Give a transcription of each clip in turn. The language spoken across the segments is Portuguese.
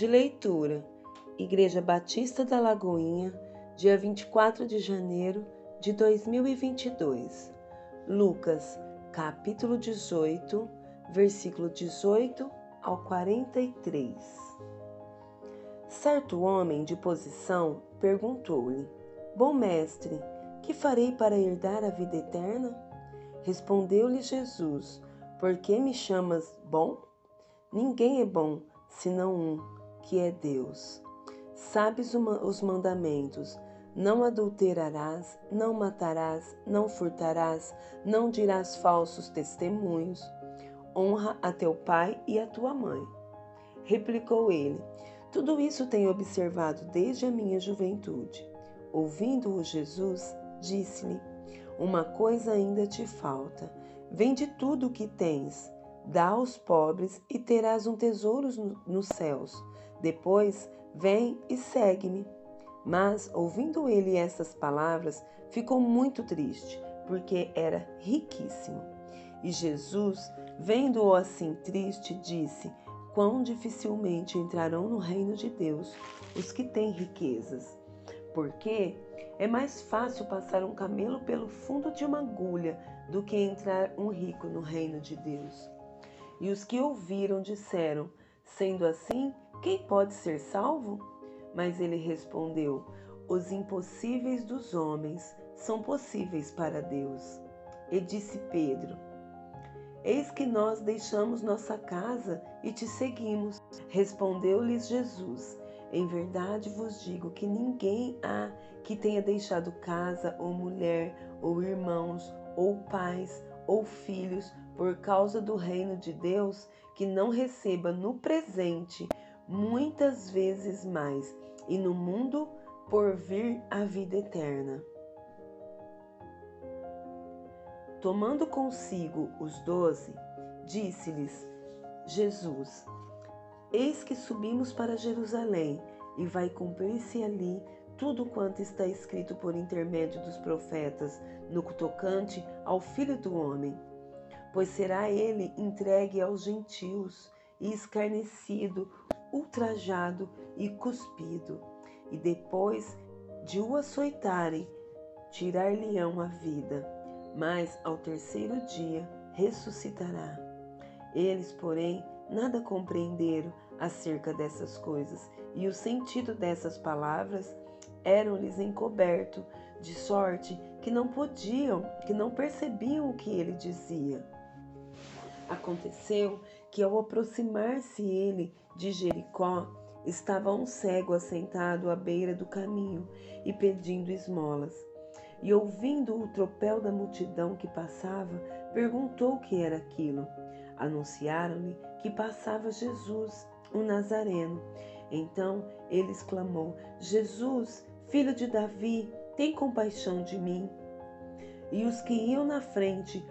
de leitura, Igreja Batista da Lagoinha, dia 24 de janeiro de 2022. Lucas, capítulo 18, versículo 18 ao 43. Certo homem de posição perguntou-lhe: Bom mestre, que farei para herdar a vida eterna? Respondeu-lhe Jesus: Por que me chamas bom? Ninguém é bom, senão um, que é Deus. Sabes os mandamentos: não adulterarás, não matarás, não furtarás, não dirás falsos testemunhos, honra a teu pai e a tua mãe. Replicou ele: Tudo isso tenho observado desde a minha juventude. Ouvindo-o Jesus, disse-lhe: Uma coisa ainda te falta. Vende tudo o que tens, dá aos pobres e terás um tesouro nos céus. Depois, vem e segue-me. Mas, ouvindo ele essas palavras, ficou muito triste, porque era riquíssimo. E Jesus, vendo-o assim triste, disse: Quão dificilmente entrarão no reino de Deus os que têm riquezas. Porque é mais fácil passar um camelo pelo fundo de uma agulha do que entrar um rico no reino de Deus. E os que ouviram disseram: Sendo assim, quem pode ser salvo? Mas ele respondeu: Os impossíveis dos homens são possíveis para Deus. E disse Pedro: Eis que nós deixamos nossa casa e te seguimos. Respondeu-lhes Jesus: Em verdade vos digo que ninguém há que tenha deixado casa, ou mulher, ou irmãos, ou pais, ou filhos, por causa do reino de Deus, que não receba no presente muitas vezes mais, e no mundo por vir a vida eterna. Tomando consigo os 12, disse-lhes Jesus: Eis que subimos para Jerusalém, e vai cumprir-se ali tudo quanto está escrito por intermédio dos profetas no tocante ao Filho do Homem. Pois será ele entregue aos gentios, e escarnecido, ultrajado e cuspido, e depois de o açoitarem, tirar-lhe-ão a vida. Mas ao terceiro dia ressuscitará. Eles, porém, nada compreenderam acerca dessas coisas, e o sentido dessas palavras eram-lhes encoberto, de sorte que não percebiam o que ele dizia. Aconteceu que, ao aproximar-se ele de Jericó, estava um cego assentado à beira do caminho e pedindo esmolas. E ouvindo o tropel da multidão que passava, perguntou o que era aquilo. Anunciaram-lhe que passava Jesus, o Nazareno. Então ele exclamou: Jesus, filho de Davi, tem compaixão de mim. E os que iam na frente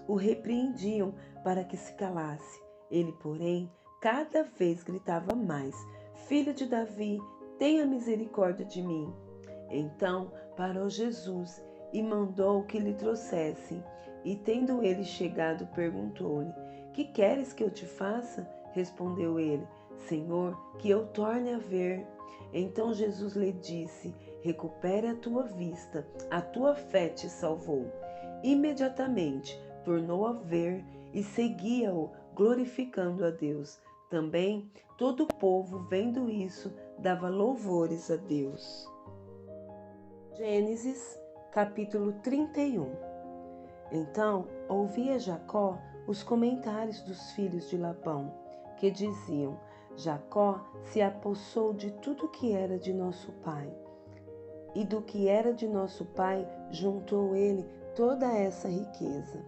o repreendiam para que se calasse. Ele, porém, cada vez gritava mais: Filho de Davi, tenha misericórdia de mim. Então parou Jesus e mandou que lhe trouxessem. E tendo ele chegado, perguntou-lhe: Que queres que eu te faça? Respondeu ele: Senhor, que eu torne a ver. Então Jesus lhe disse: Recupere a tua vista, a tua fé te salvou. Imediatamente tornou a ver e seguia-o, glorificando a Deus. Também todo o povo, vendo isso, dava louvores a Deus. Gênesis, capítulo 31. Então ouvia Jacó os comentários dos filhos de Labão, que diziam: Jacó se apossou de tudo que era de nosso pai. E do que era de nosso pai, juntou ele toda essa riqueza.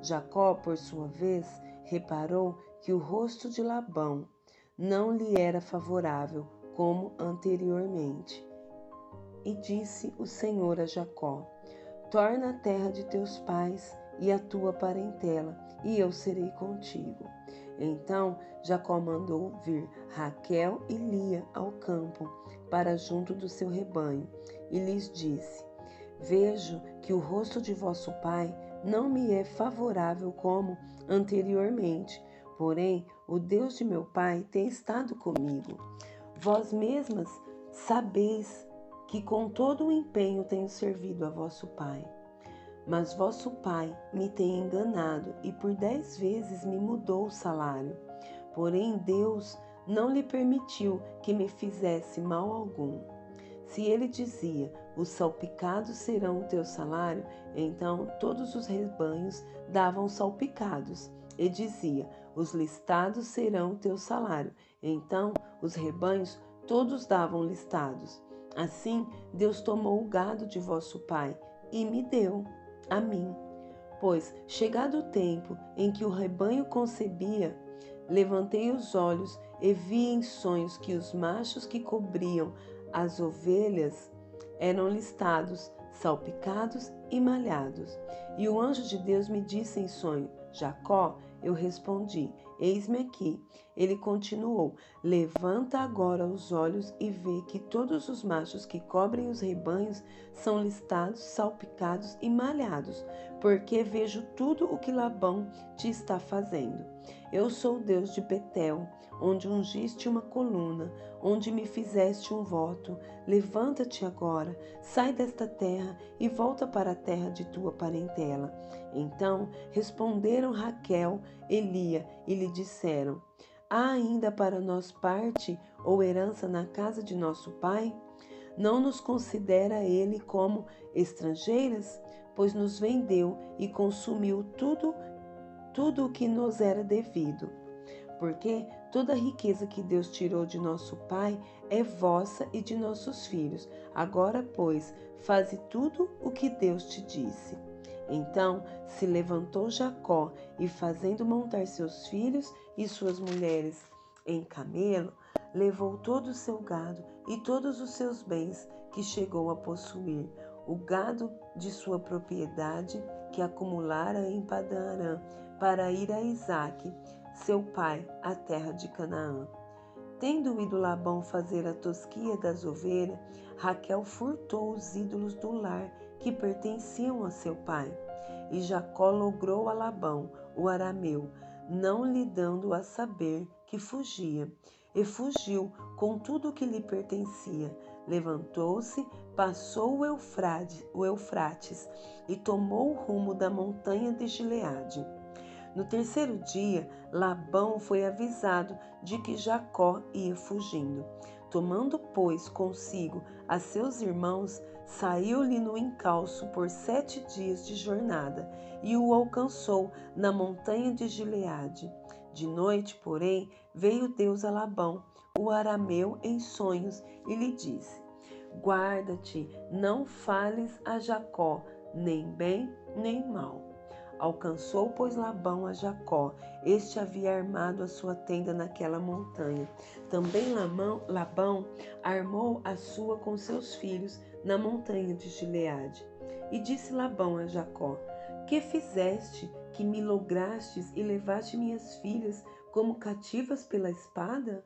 Jacó, por sua vez, reparou que o rosto de Labão não lhe era favorável, como anteriormente. E disse o Senhor a Jacó: Torna a terra de teus pais e a tua parentela, e eu serei contigo. Então Jacó mandou vir Raquel e Lia ao campo, para junto do seu rebanho, e lhes disse: Vejo que o rosto de vosso pai não me é favorável como anteriormente, porém o Deus de meu pai tem estado comigo. Vós mesmas sabeis que com todo o empenho tenho servido a vosso pai. Mas vosso pai me tem enganado e por 10 vezes me mudou o salário. Porém Deus não lhe permitiu que me fizesse mal algum. Se ele dizia, os salpicados serão o teu salário, então todos os rebanhos davam salpicados. E dizia, os listados serão o teu salário, então os rebanhos todos davam listados. Assim Deus tomou o gado de vosso pai e me deu a mim. Pois, chegado o tempo em que o rebanho concebia, levantei os olhos e vi em sonhos que os machos que cobriam as ovelhas eram listados, salpicados e malhados. E o anjo de Deus me disse em sonho, Jacó. Eu respondi, eis-me aqui. Ele continuou, levanta agora os olhos e vê que todos os machos que cobrem os rebanhos são listados, salpicados e malhados, porque vejo tudo o que Labão te está fazendo. Eu sou o Deus de Betel, onde ungiste uma coluna, onde me fizeste um voto. Levanta-te agora, sai desta terra e volta para a terra de tua parentela. Então responderam Raquel e Lia e lhe disseram, há ainda para nós parte ou herança na casa de nosso pai? Não nos considera ele como estrangeiras? Pois nos vendeu e consumiu tudo o que nos era devido. Porque toda a riqueza que Deus tirou de nosso pai é vossa e de nossos filhos. Agora, pois, faze tudo o que Deus te disse. Então se levantou Jacó e, fazendo montar seus filhos e suas mulheres em camelo, levou todo o seu gado e todos os seus bens que chegou a possuir, o gado de sua propriedade que acumulara em Padã-Arã, para ir a Isaque, seu pai, à terra de Canaã. Tendo ido Labão fazer a tosquia das ovelhas, Raquel furtou os ídolos do lar que pertenciam a seu pai. E Jacó logrou a Labão, o arameu, não lhe dando a saber que fugia. E fugiu com tudo o que lhe pertencia. Levantou-se, passou o Eufrates e tomou o rumo da montanha de Gileade. No terceiro dia, Labão foi avisado de que Jacó ia fugindo. Tomando, pois, consigo a seus irmãos, saiu-lhe no encalço por 7 dias de jornada e o alcançou na montanha de Gileade. De noite, porém, veio Deus a Labão, o arameu, em sonhos e lhe disse, guarda-te, não fales a Jacó, nem bem nem mal. Alcançou, pois, Labão a Jacó. Este havia armado a sua tenda naquela montanha. Também Labão armou a sua com seus filhos na montanha de Gileade. E disse Labão a Jacó, que fizeste, que me lograstes e levaste minhas filhas como cativas pela espada?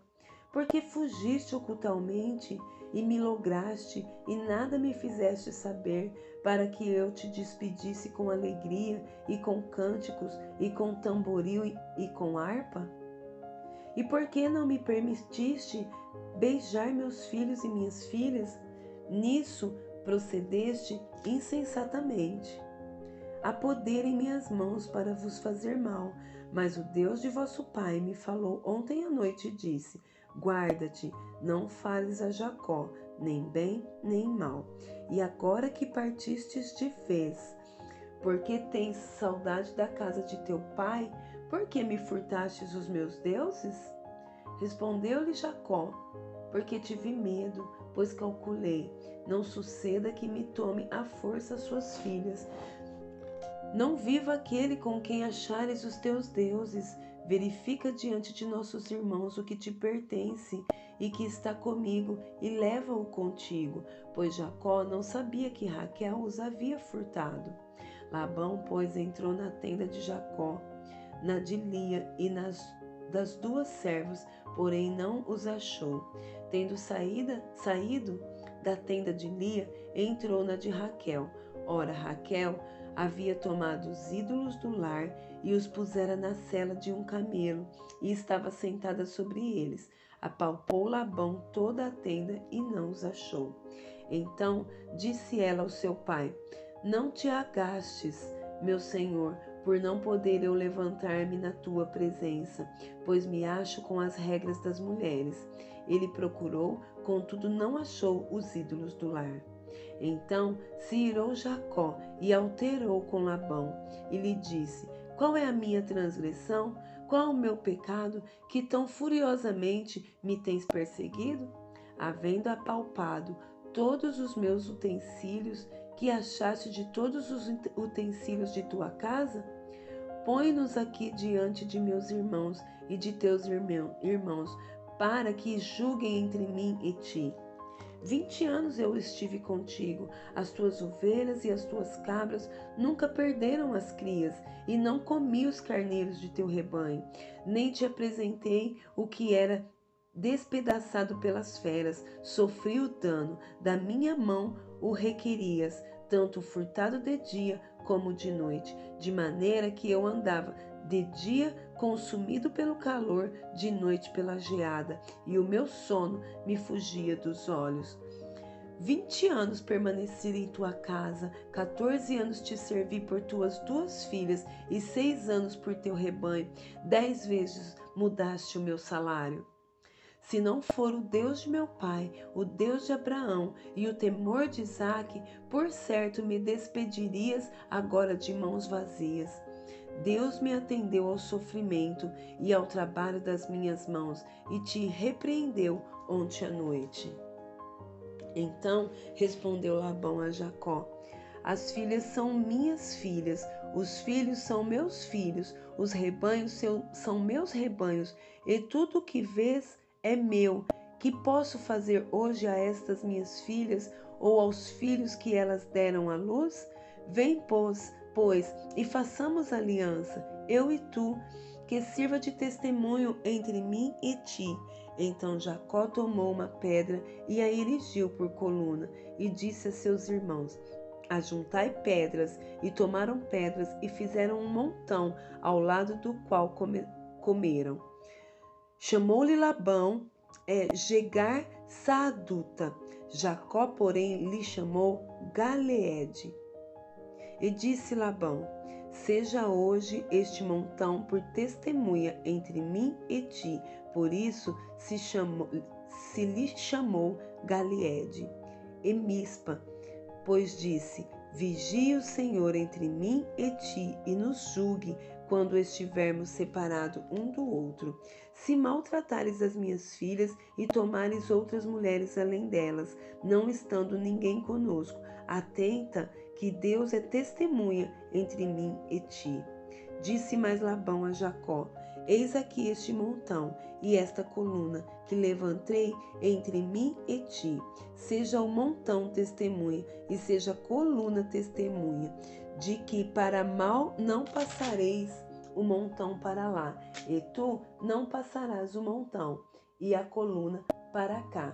Porque fugiste ocultamente e me lograste e nada me fizeste saber, para que eu te despedisse com alegria e com cânticos e com tamboril e com harpa? E por que não me permitiste beijar meus filhos e minhas filhas? Nisso procedeste insensatamente. Há poder em minhas mãos para vos fazer mal, mas o Deus de vosso pai me falou ontem à noite e disse, guarda-te, não fales a Jacó, nem bem nem mal. E agora que partistes de vez, porque tens saudade da casa de teu pai, por que me furtastes os meus deuses? Respondeu-lhe Jacó, porque tive medo, pois calculei, não suceda que me tome à força suas filhas. Não viva aquele com quem achares os teus deuses. Verifica diante de nossos irmãos o que te pertence e que está comigo, e leva-o contigo, pois Jacó não sabia que Raquel os havia furtado. Labão, pois, entrou na tenda de Jacó, na de Lia e das 2 servas, porém não os achou. Tendo saído da tenda de Lia, entrou na de Raquel. Ora, Raquel havia tomado os ídolos do lar e os pusera na sela de um camelo, e estava sentada sobre eles. Apalpou Labão toda a tenda e não os achou. Então disse ela ao seu pai: Não te agastes, meu senhor, por não poder eu levantar-me na tua presença, pois me acho com as regras das mulheres. Ele procurou, contudo não achou os ídolos do lar. Então se irou Jacó e alterou com Labão, e lhe disse: Qual é a minha transgressão? Qual o meu pecado, que tão furiosamente me tens perseguido? Havendo apalpado todos os meus utensílios, que achaste de todos os utensílios de tua casa? Põe-nos aqui diante de meus irmãos e de teus irmãos, para que julguem entre mim e ti. 20 anos eu estive contigo, as tuas ovelhas e as tuas cabras nunca perderam as crias, e não comi os carneiros de teu rebanho, nem te apresentei o que era despedaçado pelas feras, sofri o dano, da minha mão o requerias, tanto furtado de dia como de noite, de maneira que eu andava de dia consumido pelo calor, de noite pela geada, e o meu sono me fugia dos olhos. 20 anos permaneci em tua casa, 14 anos te servi por tuas 2 filhas, e 6 anos por teu rebanho. 10 vezes mudaste o meu salário. Se não for o Deus de meu pai, o Deus de Abraão e o temor de Isaque, por certo me despedirias agora de mãos vazias. Deus me atendeu ao sofrimento e ao trabalho das minhas mãos, e te repreendeu ontem à noite. Então respondeu Labão a Jacó: As filhas são minhas filhas, os filhos são meus filhos, os rebanhos são meus rebanhos, e tudo o que vês é meu. Que posso fazer hoje a estas minhas filhas ou aos filhos que elas deram à luz? Vem, pois, e façamos aliança, eu e tu, que sirva de testemunho entre mim e ti. Então Jacó tomou uma pedra e a erigiu por coluna, e disse a seus irmãos: Ajuntai pedras, e tomaram pedras e fizeram um montão, ao lado do qual comeram. Chamou-lhe Labão Jegar Saaduta. Jacó, porém, lhe chamou Galeede. E disse Labão: Seja hoje este montão por testemunha entre mim e ti. Por isso se lhe chamou Galeede. E Mispa, pois disse: Vigie o Senhor entre mim e ti, e nos julgue quando estivermos separados um do outro. Se maltratares as minhas filhas e tomares outras mulheres além delas, não estando ninguém conosco, atenta que Deus é testemunha entre mim e ti. Disse mais Labão a Jacó: Eis aqui este montão e esta coluna que levantei entre mim e ti. Seja o montão testemunha e seja a coluna testemunha, de que para mal não passareis o montão para lá, e tu não passarás o montão e a coluna para cá.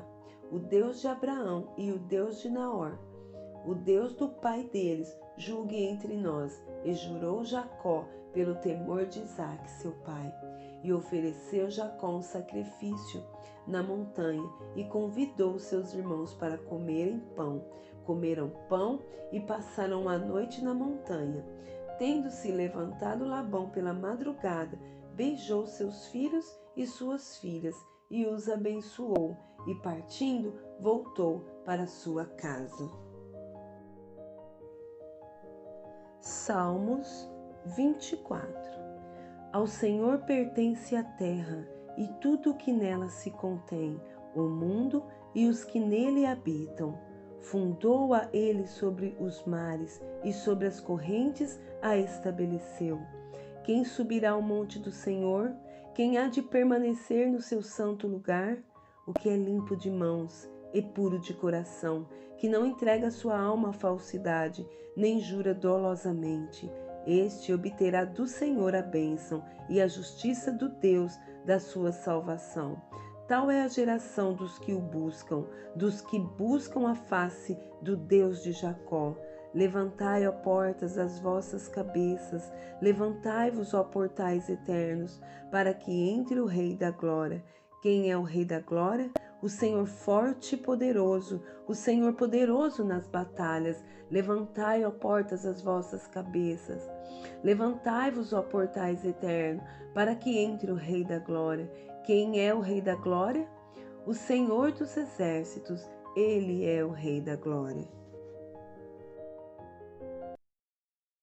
O Deus de Abraão e o Deus de Naor, o Deus do pai deles, julgue entre nós. E jurou Jacó pelo temor de Isaque, seu pai. E ofereceu Jacó um sacrifício na montanha e convidou seus irmãos para comerem pão. Comeram pão e passaram a noite na montanha. Tendo-se levantado Labão pela madrugada, beijou seus filhos e suas filhas e os abençoou, e partindo, voltou para sua casa. Salmos 24. Ao Senhor pertence a terra e tudo o que nela se contém, o mundo e os que nele habitam. Fundou-a ele sobre os mares e sobre as correntes a estabeleceu. Quem subirá ao monte do Senhor? Quem há de permanecer no seu santo lugar? O que é limpo de mãos e puro de coração, que não entrega sua alma à falsidade, nem jura dolosamente. Este obterá do Senhor a bênção e a justiça do Deus da sua salvação. Tal é a geração dos que o buscam, dos que buscam a face do Deus de Jacó. Levantai, ó portas, as vossas cabeças, levantai-vos, ó portais eternos, para que entre o Rei da Glória. Quem é o Rei da Glória? O Senhor forte e poderoso, o Senhor poderoso nas batalhas. Levantai, ó portas, as vossas cabeças. Levantai-vos, ó portais eternos, para que entre o Rei da Glória. Quem é o Rei da Glória? O Senhor dos Exércitos, Ele é o Rei da Glória.